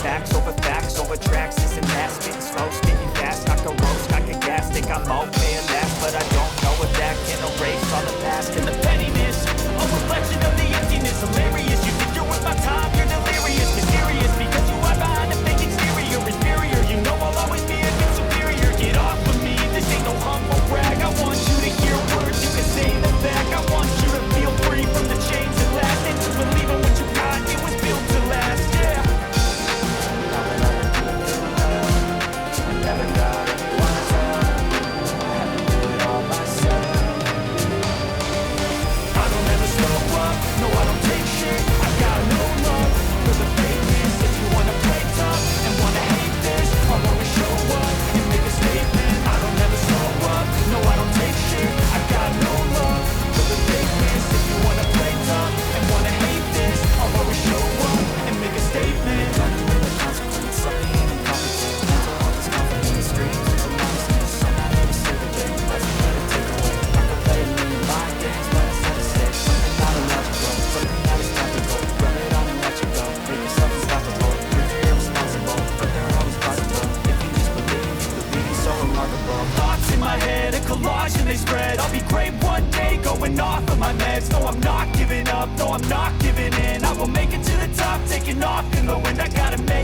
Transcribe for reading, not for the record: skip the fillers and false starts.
facts over tracks. Isn't that spitting slow, spitting fast? I can roast, I can gas, think I'm okay at last, but I don't know if that can erase all the past. And the pettiness, a reflection of the emptiness. Hilarious, you think you're worth my time, you're delirious. Mysterious, because you are behind a fake exterior. Inferior, you know I'll always be a bit superior. Get off of me, this ain't no humble brag. I want you to hear words, you can say them back. I want you to feel free from the chains that last, and to believe in what you got, it was built to last, yeah. Never got anyone to tell, I had to do it all myself. I don't ever slow up, no I don't take shit. I got no love for the fakeness. If you wanna play tough and wanna hate this, I'll always show up and make a statement. I don't ever slow up, no I don't take shit. I got no love for the fakeness. If you wanna play tough and wanna hate this, I'll always show up and make a statement. Running with the consequence of being incompetent. Mental health is confidence, dreams into modestness. I'm not here to save the day, let's try to take away. I could play a million mind games, but instead of stay something not illogical, something that is topical. Rub it on and let you go, make yourself unstoppable. Dreams are irresponsible, but they're always possible. If you just believe, the beauty's so remarkable. Thoughts in my head, a collage and they spread. I'll be great one day, going off of my meds. No, I'm not giving up, no, I'm not giving in. I will make it to the top, taking off in the wind. I gotta make